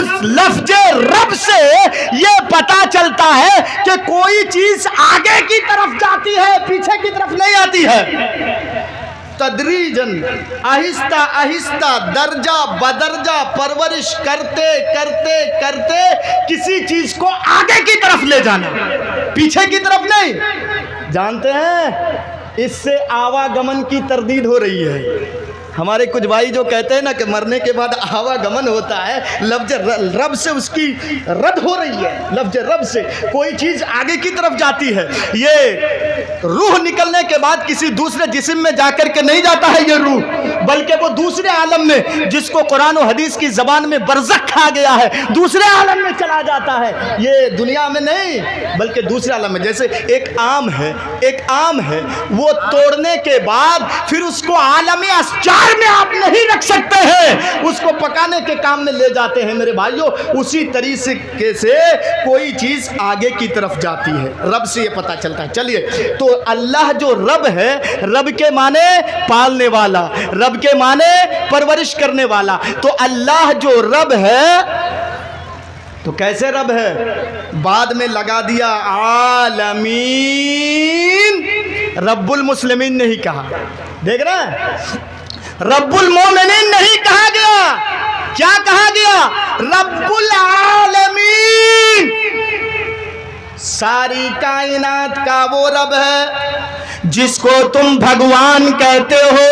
लफ्ज रब से ये पता चलता है कि कोई चीज आगे की तरफ जाती है, पीछे की तरफ नहीं आती है। तदरीजन, आहिस्ता आहिस्ता, दर्जा बदर्जा परवरिश करते करते करते किसी चीज को आगे की तरफ ले जाना, पीछे की तरफ नहीं। जानते हैं इससे आवागमन की तरदीद हो रही है। हमारे कुछ भाई जो कहते हैं ना कि मरने के बाद आवागमन होता है, लफ्ज रब से उसकी रद्द हो रही है। लफ्ज रब से कोई चीज़ आगे की तरफ जाती है। ये रूह निकलने के बाद किसी दूसरे जिस्म में जाकर के नहीं जाता है ये रूह, बल्कि वो दूसरे आलम में, जिसको कुरान और हदीस की ज़बान में बरज़ख कहा गया है, दूसरे आलम में चला जाता है। ये दुनिया में नहीं बल्कि दूसरे आलम में। जैसे एक आम है, एक आम है, वो तोड़ने के बाद फिर उसको आलम अस्जार में आप नहीं रख सकते हैं, उसको पकाने के काम में ले जाते हैं। मेरे भाइयों, उसी तरीके से कोई चीज आगे की तरफ जाती है, रब से ये पता चलता है। चलिए, तो अल्लाह जो रब है, रब के माने पालने वाला, रब के माने परवरिश करने वाला। तो अल्लाह जो रब है, तो कैसे रब है? बाद में लगा दिया आलमीन, रब्बुल मुस्लिमीन नहीं कहा। देख रहे हैं, रब्बुल मोमिनीन नहीं कहा गया। क्या कहा गया? रब्बुल आलमीन। सारी कायनात का वो रब है जिसको तुम भगवान कहते हो,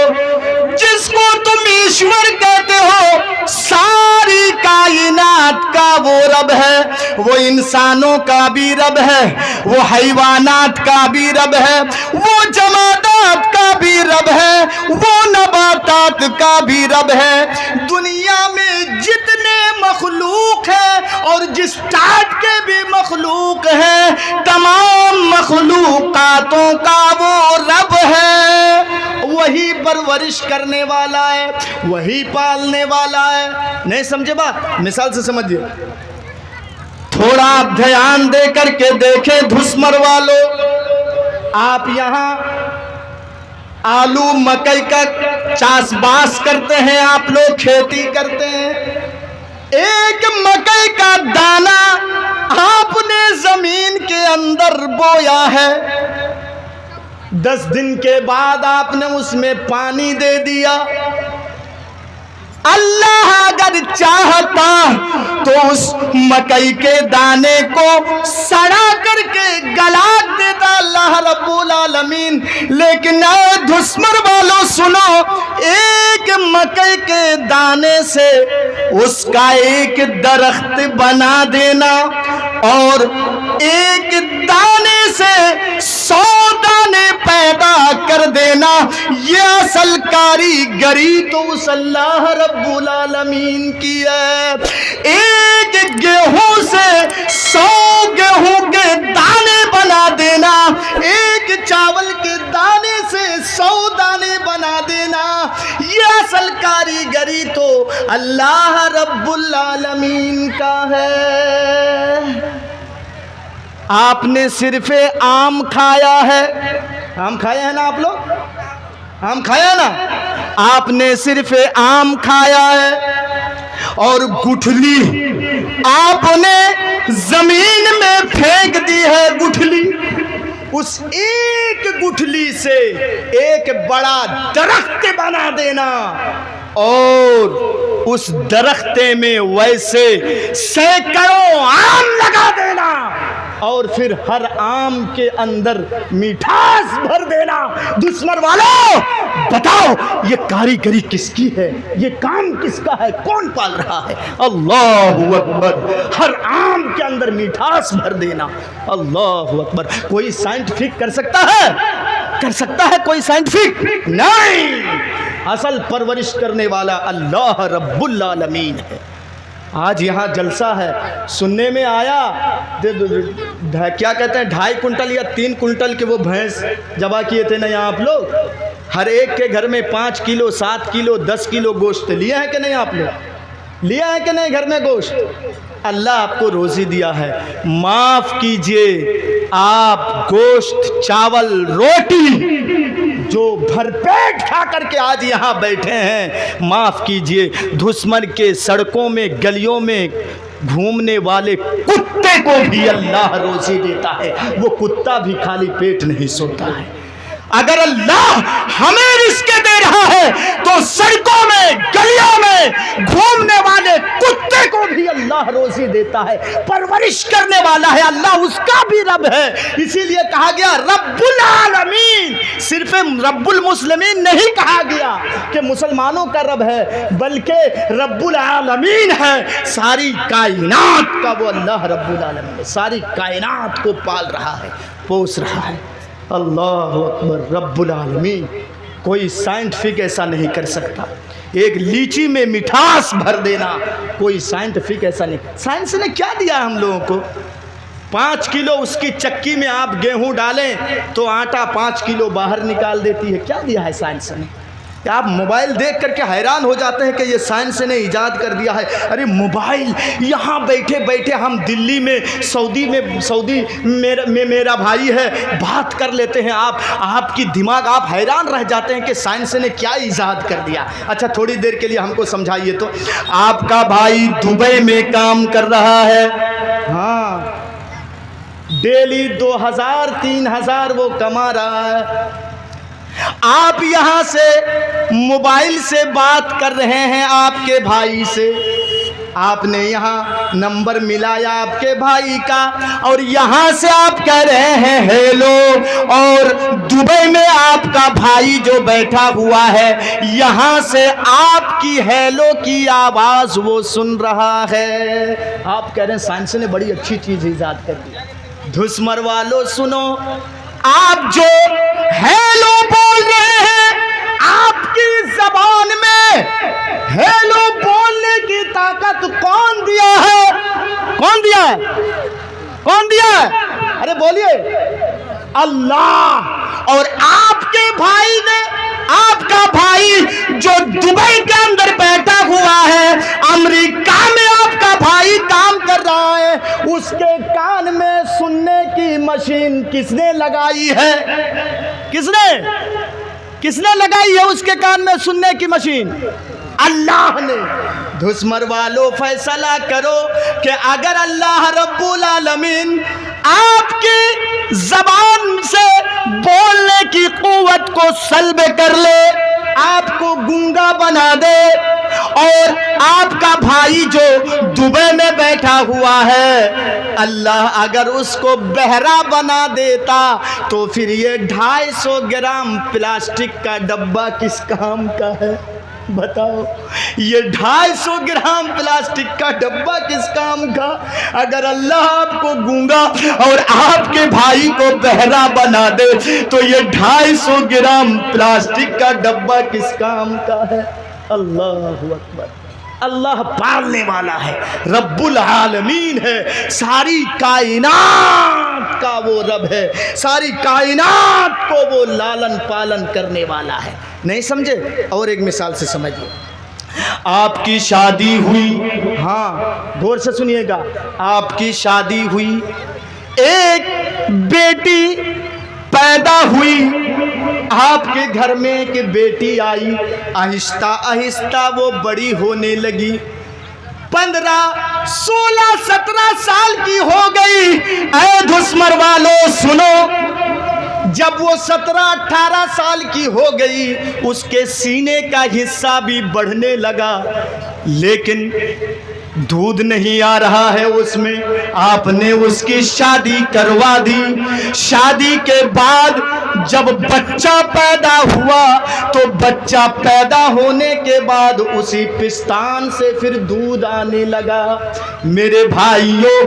जिसको तुम ईश्वर कहते हो। सारी कायनात का वो रब है, वो इंसानों का भी रब है, वो हैवानात का भी रब है, वो जमादात का भी रब है, वो नबातात का भी रब है। दुनिया में जितने मखलूक हैं और जिस टाइप के भी मखलूक हैं, तमाम मखलूकातों का वो रब है। वही परवरिश करने वाला है, वही पालने वाला है। नहीं समझे बात? मिसाल से समझिए। थोड़ा आप ध्यान दे करके देखें धुसमर वालों, आप यहाँ आलू मकई का चाषबास करते हैं, आप लोग खेती करते हैं। एक मकई का दाना आपने जमीन के अंदर बोया है, 10 दिन के बाद आपने उसमें पानी दे दिया। अल्लाह अगर चाहता तो उस मकई के दाने को सड़ा करके गला देता अल्लाह रब्बुल आलमीन। लेकिन दुश्मन वालों सुनो, एक मकई के दाने से उसका एक दरख्त बना देना और एक दाने से 100 दाने पैदा कर देना, ये असल कारीगरी तो उस अल्लाह रब्बुल आलमीन की है। एक गेहूं से 100 गेहूं के दाने बना देना, एक चावल के दाने से 100 दाने बना देना, ये असल कारीगरी तो अल्लाह रब्बुल आलमीन का है। आपने सिर्फ आम खाया है, आम खाए हैं ना आप लोग? आम खाया ना? आपने सिर्फ आम खाया है और गुठली आपने जमीन में फेंक दी है। गुठली, उस एक गुठली से एक बड़ा दरख्त बना देना और उस दरख्ते में वैसे सैकड़ों आम लगा देना और फिर हर आम के अंदर मिठास भर देना। दुश्मन वालों बताओ, ये कारीगरी किसकी है? ये काम किसका है? कौन पाल रहा है? अल्लाहु अकबर। हर आम के अंदर मिठास भर देना, अल्लाहु अकबर। कोई साइंटिफिक कर सकता है? कर सकता है कोई साइंटिफिक? नहीं। असल परवरिश करने वाला अल्लाह रब्बुल आलमीन है। आज यहाँ जलसा है, सुनने में आया क्या कहते हैं 2.5 कुंटल या 3 कुंटल के वो भैंस जबा किए थे ना यहाँ आप लोग। हर एक के घर में 5 किलो 7 किलो 10 किलो गोश्त लिया है कि नहीं? आप लोग लिया है कि नहीं घर में गोश्त? अल्लाह आपको रोज़ी दिया है, माफ़ कीजिए, आप गोश्त चावल रोटी जो भरपेट खा करके आज यहाँ बैठे हैं, माफ़ कीजिए, दुश्मन के सड़कों में गलियों में घूमने वाले कुत्ते को भी अल्लाह रोजी देता है, वो कुत्ता भी खाली पेट नहीं सोता है। अगर अल्लाह हमें रिस्क दे रहा है तो सड़कों में गलियों में घूमने वाले कुत्ते को भी अल्लाह रोजी देता है, परवरिश करने वाला है अल्लाह, उसका भी रब है। इसीलिए कहा गया रब्बुल आलमीन, सिर्फ रब्बुल मुस्लिमीन नहीं कहा गया कि मुसलमानों का रब है, बल्कि रब्बुल आलमीन है, सारी कायनात का वो अल्लाह रब्बुल आलमीन है, सारी कायनात को पाल रहा है, पोस रहा है। अल्लाह अकबर, रब्बुल आलमीन। कोई साइंटिफिक ऐसा नहीं कर सकता। एक लीची में मिठास भर देना कोई साइंटिफिक ऐसा नहीं। साइंस ने क्या दिया हम लोगों को? 5 किलो उसकी चक्की में आप गेहूं डालें तो आटा 5 किलो बाहर निकाल देती है। क्या दिया है साइंस ने? आप मोबाइल देख करके हैरान हो जाते हैं कि ये साइंस ने इजाद कर दिया है। अरे मोबाइल, यहाँ बैठे बैठे हम दिल्ली में सऊदी में मेरा भाई है, बात कर लेते हैं। आपकी दिमाग, आप हैरान रह जाते हैं कि साइंस ने क्या इजाद कर दिया। अच्छा, थोड़ी देर के लिए हमको समझाइए तो। आपका भाई दुबई में काम कर रहा है, हाँ, डेली 2000-3000 वो कमा रहा है। आप यहाँ से मोबाइल से बात कर रहे हैं आपके भाई से, आपने यहाँ नंबर मिलाया आपके भाई का और यहाँ से आप कह रहे हैं हेलो, और दुबई में आपका भाई जो बैठा हुआ है यहाँ से आपकी हेलो की आवाज़ वो सुन रहा है। आप कह रहे हैं साइंस ने बड़ी अच्छी चीज़ ईजाद कर दी। धुसमर वालों सुनो, आप जो हेलो बोल रहे हैं, आपकी जबान में हेलो बोलने की ताकत कौन दिया है? कौन दिया है? कौन दिया है? अरे बोलिए, अल्लाह। और आपके भाई ने, आपका भाई जो दुबई के अंदर बैठा हुआ है, अमेरिका में आपका भाई काम कर रहा है, उसके कान में सुनने की मशीन किसने लगाई है? किसने लगाई है उसके कान में सुनने की मशीन? अल्लाह ने। धुसमर वालों फैसला करो कि अगर अल्लाह रब्बुल आलमीन आपकी जबान से बोलने की कुव्वत को सल्ब कर ले, आपको गूंगा बना दे, और आपका भाई जो दुबई में बैठा हुआ है, अल्लाह अगर उसको बहरा बना देता, तो फिर ये 250 ग्राम प्लास्टिक का डब्बा किस काम का है? बताओ, ये 250 ग्राम प्लास्टिक का डब्बा किस काम का? अगर अल्लाह आपको गूंगा और आपके भाई को बहरा बना दे, तो ये 250 ग्राम प्लास्टिक का डब्बा किस काम का है? अल्लाहु अकबर। अल्लाह पालने वाला है, रब्बुल आलमीन है, सारी कायनात का वो रब है, सारी कायनात को वो लालन पालन करने वाला है। नहीं समझे? और एक मिसाल से समझिए। आपकी शादी हुई, हाँ गौर से सुनिएगा, आपकी शादी हुई, एक बेटी पैदा हुई, आपके घर में एक बेटी आई, आहिस्ता आहिस्ता वो बड़ी होने लगी, 15, 16, 17 साल की हो गई। ऐ धुसमर वालों सुनो, जब वो 17, 18 साल की हो गई, उसके सीने का हिस्सा भी बढ़ने लगा, लेकिन दूध नहीं आ रहा है उसमें। आपने उसकी शादी करवा दी। शादी के बाद जब बच्चा पैदा हुआ, तो बच्चा पैदा होने के बाद उसी पिस्तान से फिर दूध आने लगा। मेरे भाइयों,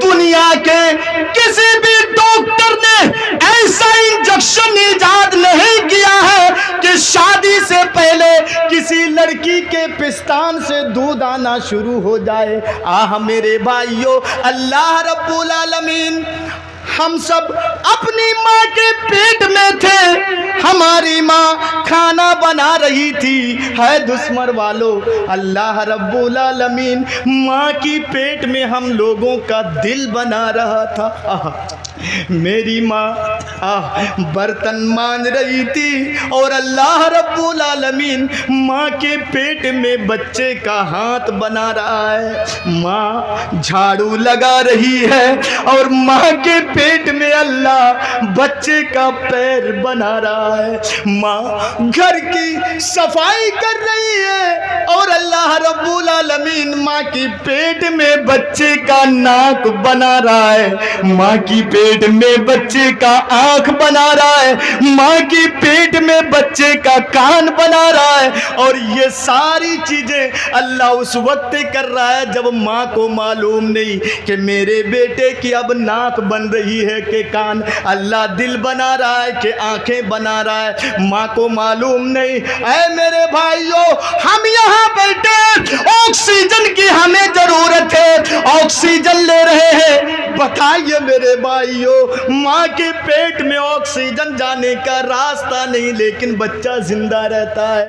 दुनिया के किसी भी डॉक्टर ने ऐसा इंजेक्शन इजाद नहीं किया है कि शादी से पहले किसी लड़की के पिस्तान से दूध आना शुरू हो जाए। आह मेरे भाइयों, अल्लाह रब्बुल आलमीन, हम सब अपनी माँ के पेट में थे, हमारी माँ खाना बना रही थी। है दुश्मन वालों, अल्लाह रब्बुल आलमीन माँ की पेट में हम लोगों का दिल बना रहा था। मेरी माँ बर्तन मांज रही थी और अल्लाह रब्बुल आलमीन माँ के पेट में बच्चे का हाथ बना रहा है। माँ झाड़ू लगा रही है और माँ के पेट में अल्लाह बच्चे का पैर बना रहा है। माँ घर की सफाई कर रही है और अल्लाह रब्बुल आलमीन माँ की पेट में बच्चे का नाक बना रहा है। माँ की पेट में बच्चे का आंख बना रहा है। माँ की पेट में बच्चे का कान बना रहा है। और ये सारी चीजें अल्लाह उस वक्त कर रहा है जब माँ को मालूम नहीं कि मेरे बेटे की अब नाक बन रही है कि कान। अल्लाह दिल बना रहा है कि आंखें बना रहा है, माँ को मालूम नहीं। ऐ मेरे भाइयों, हम यहाँ बैठे, ऑक्सीजन की हमें जरूरत है, ऑक्सीजन ले रहे हैं। बताइए मेरे भाइयों, माँ के पेट में ऑक्सीजन जाने का रास्ता नहीं, लेकिन बच्चा जिंदा रहता है।